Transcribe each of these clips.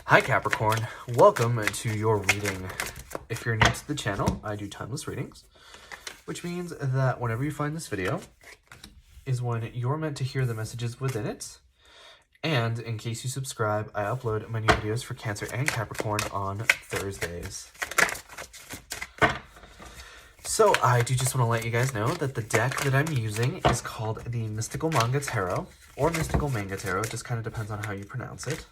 Hi Capricorn, welcome to your reading. If you're new to the channel, I do timeless readings, which means that whenever you find this video is when you're meant to hear the messages within it. And in case you subscribe, I upload my new videos for Cancer and Capricorn on Thursdays. So I do just want to let you guys know that the deck that I'm using is called the Mystical Manga Tarot, or Mystical Manga Tarot. It just kind of depends on how you pronounce it.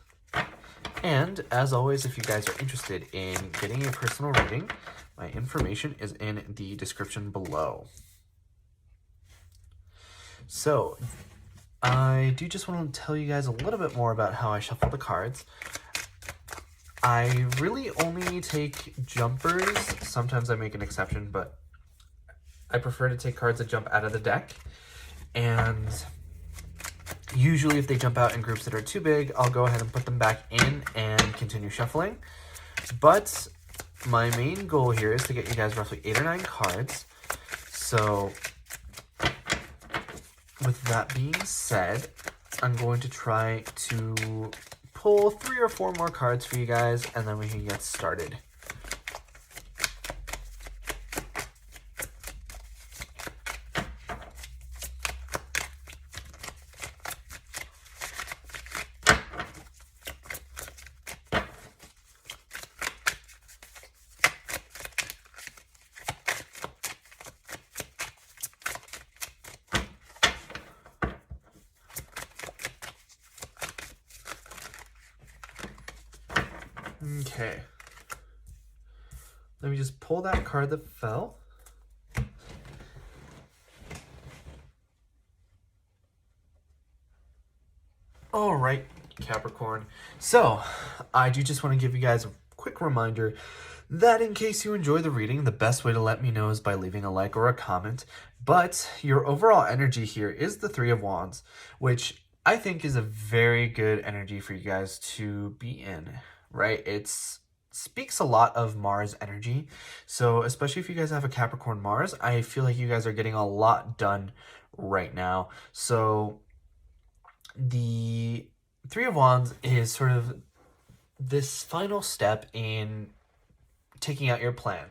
And as always, if you guys are interested in getting a personal reading, my information is in the description below. So I do just want to tell you guys a little bit more about how I shuffle the cards. I really only take jumpers. Sometimes I make an exception, but I prefer to take cards that jump out of the deck. And usually if they jump out in groups that are too big, I'll go ahead and put them back in and continue shuffling. But my main goal here is to get you guys roughly 8 or 9 cards. So with that being said, I'm going to try to pull 3 or 4 more cards for you guys, and then we can get started. Okay, let me just pull that card that fell. All right, Capricorn. So I do just want to give you guys a quick reminder that in case you enjoy the reading, the best way to let me know is by leaving a like or a comment. But your overall energy here is the 3 of Wands, which I think is a very good energy for you guys to be in. Right? It speaks a lot of Mars energy. So especially if you guys have a Capricorn Mars, I feel like you guys are getting a lot done right now. So the 3 of Wands is sort of this final step in taking out your plan,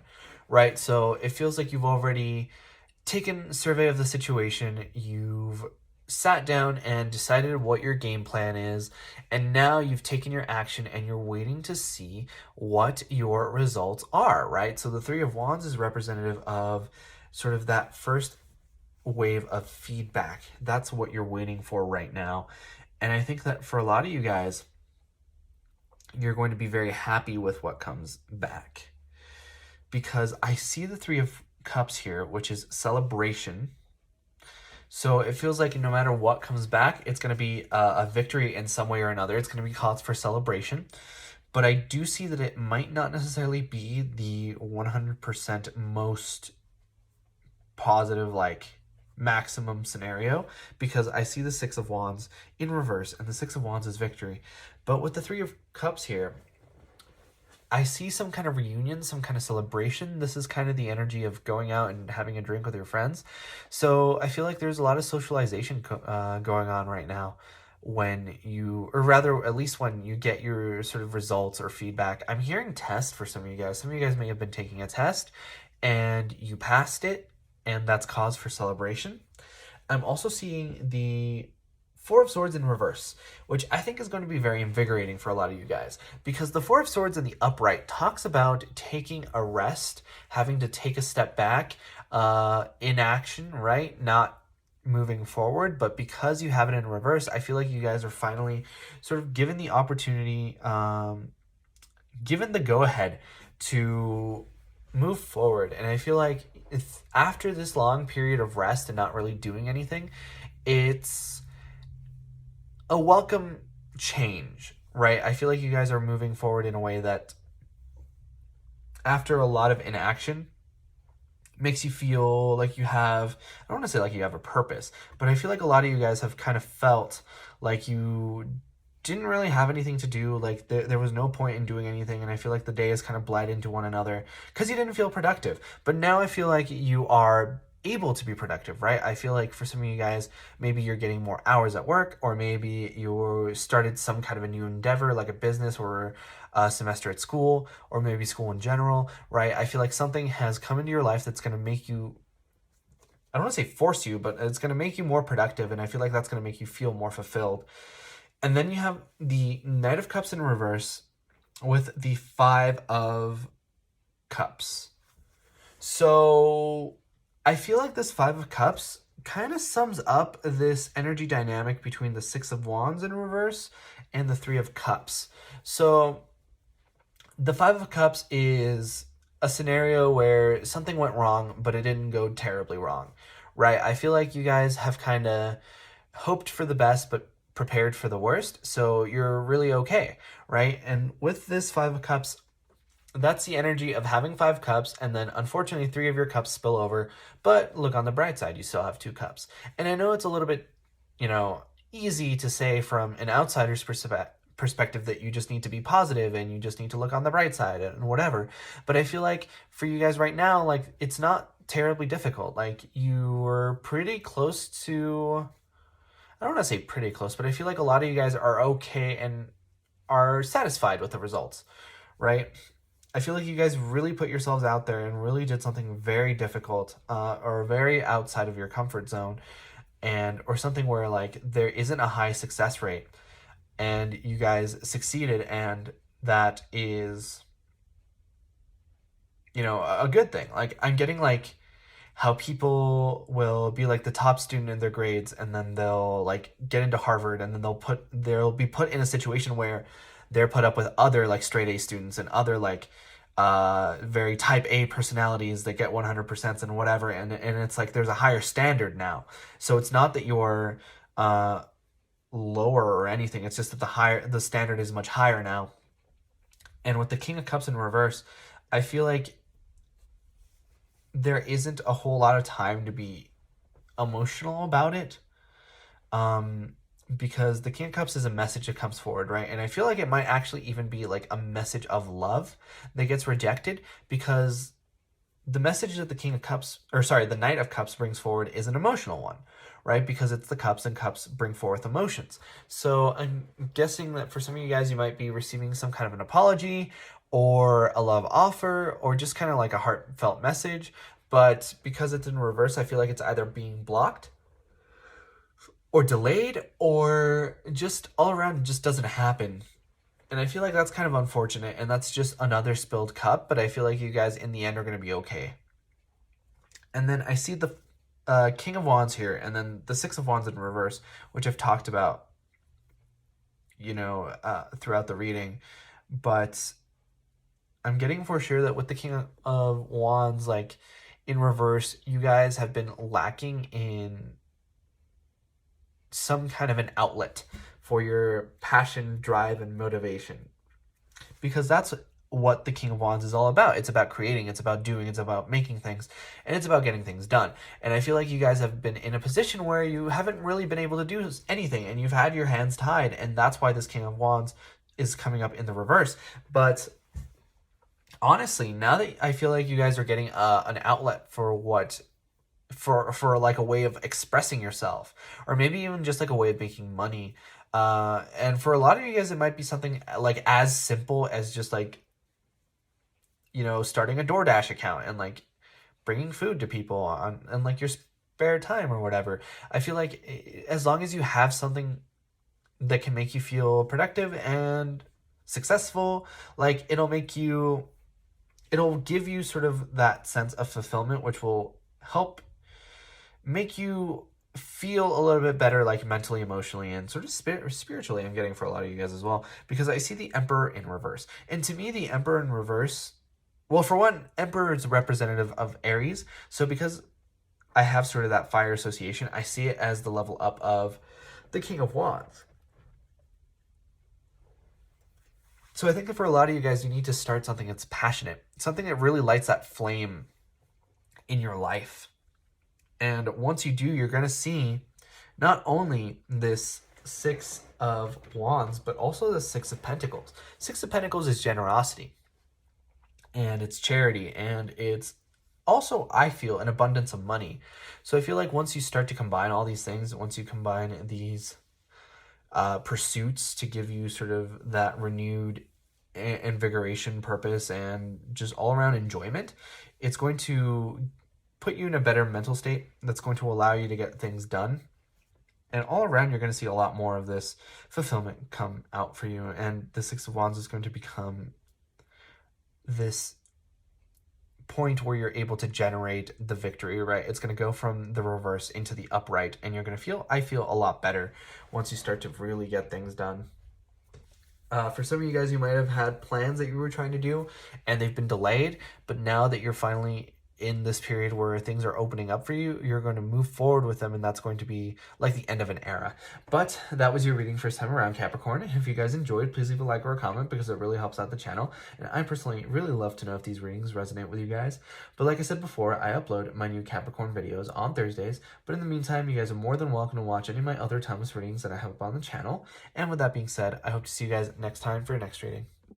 right? So it feels like you've already taken a survey of the situation. You've sat down and decided what your game plan is, and now you've taken your action and you're waiting to see what your results are, right? So the 3 of Wands is representative of sort of that first wave of feedback. That's what you're waiting for right now. And I think that for a lot of you guys, you're going to be very happy with what comes back, because I see the 3 of Cups here, which is celebration. So it feels like no matter what comes back, it's going to be a victory in some way or another. It's going to be cause for celebration. But I do see that it might not necessarily be the 100% most positive, like maximum scenario, because I see the 6 of Wands in reverse, and the 6 of Wands is victory. But with the 3 of Cups here, I see some kind of reunion, some kind of celebration. This is kind of the energy of going out and having a drink with your friends. So I feel like there's a lot of socialization going on right now when you, or rather, at least when you get your sort of results or feedback. I'm hearing test for some of you guys. Some of you guys may have been taking a test and you passed it, and that's cause for celebration. I'm also seeing the 4 of Swords in reverse, which I think is going to be very invigorating for a lot of you guys, because the 4 of Swords in the upright talks about taking a rest, having to take a step back, inaction, right? Not moving forward. But because you have it in reverse, I feel like you guys are finally sort of given the opportunity, given the go-ahead to move forward. And I feel like if after this long period of rest and not really doing anything, it's a welcome change, right? I feel like you guys are moving forward in a way that, after a lot of inaction, makes you feel like you have, I don't want to say like you have a purpose, but I feel like a lot of you guys have kind of felt like you didn't really have anything to do, like there was no point in doing anything, and I feel like the day has kind of bled into one another because you didn't feel productive. But now I feel like you are able to be productive, right? I feel like for some of you guys, maybe you're getting more hours at work, or maybe you started some kind of a new endeavor like a business or a semester at school, or maybe school in general, right? I feel like something has come into your life that's going to make you, I don't want to say force you, but it's going to make you more productive, and I feel like that's going to make you feel more fulfilled. And then you have the Knight of Cups in reverse with the Five of Cups. So I feel like this Five of Cups kind of sums up this energy dynamic between the Six of Wands in reverse and the Three of Cups. So the Five of Cups is a scenario where something went wrong, but it didn't go terribly wrong, right? I feel like you guys have kind of hoped for the best, but prepared for the worst. So you're really okay, right? And with this Five of Cups, that's the energy of having 5 cups, and then unfortunately 3 of your cups spill over, but look on the bright side, you still have 2 cups. And I know it's a little bit, easy to say from an outsider's perspective that you just need to be positive and you just need to look on the bright side and whatever. But I feel like for you guys right now, like, it's not terribly difficult. Like, you're pretty close to, I don't want to say pretty close, but I feel like a lot of you guys are okay and are satisfied with the results, right? I feel like you guys really put yourselves out there and really did something very difficult, or very outside of your comfort zone, or something where like there isn't a high success rate, and you guys succeeded, and that is, a good thing. Like, I'm getting like how people will be like the top student in their grades, and then they'll like get into Harvard, and then they'll be put in a situation where they're put up with other like straight A students and other like very type A personalities that get 100% and whatever, and it's like there's a higher standard now. So it's not that you're lower or anything, it's just that the standard is much higher now. And with the King of Cups in reverse, I feel like there isn't a whole lot of time to be emotional about it, because the King of Cups is a message that comes forward, right? And I feel like it might actually even be like a message of love that gets rejected, because the message that the Knight of Cups brings forward is an emotional one, right? Because it's the cups, and cups bring forth emotions. So I'm guessing that for some of you guys, you might be receiving some kind of an apology or a love offer, or just kind of like a heartfelt message. But because it's in reverse, I feel like it's either being blocked or delayed, or just all around it just doesn't happen. And I feel like that's kind of unfortunate, and that's just another spilled cup, but I feel like you guys in the end are going to be okay. And then I see the King of Wands here, and then the Six of Wands in reverse, which I've talked about, throughout the reading. But I'm getting for sure that with the King of Wands, like, in reverse, you guys have been lacking in some kind of an outlet for your passion, drive, and motivation. Because that's what the King of Wands is all about. It's about creating, it's about doing, it's about making things, and it's about getting things done. And I feel like you guys have been in a position where you haven't really been able to do anything, and you've had your hands tied, and that's why this King of Wands is coming up in the reverse. But honestly, now that I feel like you guys are getting an outlet for like a way of expressing yourself, or maybe even just like a way of making money, and for a lot of you guys, it might be something like as simple as just like, starting a DoorDash account and like bringing food to people on like your spare time or whatever. I feel like as long as you have something that can make you feel productive and successful, like it'll give you sort of that sense of fulfillment, which will help make you feel a little bit better, like mentally, emotionally, and sort of spiritually. I'm getting for a lot of you guys as well, because I see the Emperor in reverse. And to me, the Emperor in reverse, well, for one, Emperor is representative of Aries. So because I have sort of that fire association, I see it as the level up of the King of Wands. So I think that for a lot of you guys, you need to start something that's passionate, something that really lights that flame in your life. And once you do, you're going to see not only this Six of Wands, but also the Six of Pentacles. Six of Pentacles is generosity, and it's charity, and it's Also, I feel an abundance of money. So I feel like once you start to combine all these things, once you combine these pursuits to give you sort of that renewed invigoration, purpose, and just all around enjoyment, it's going to put you in a better mental state that's going to allow you to get things done. And all around, you're going to see a lot more of this fulfillment come out for you. And the Six of Wands is going to become this point where you're able to generate the victory, right? It's going to go from the reverse into the upright, and you're going to feel, I feel, a lot better once you start to really get things done. For some of you guys, you might have had plans that you were trying to do and they've been delayed, but now that you're finally in this period where things are opening up for you, you're going to move forward with them, and that's going to be like the end of an era. But that was your reading first time around, Capricorn. If you guys enjoyed, please leave a like or a comment because it really helps out the channel. And I personally really love to know if these readings resonate with you guys. But like I said before, I upload my new Capricorn videos on Thursdays. But in the meantime, you guys are more than welcome to watch any of my other timeless readings that I have up on the channel. And with that being said, I hope to see you guys next time for your next reading.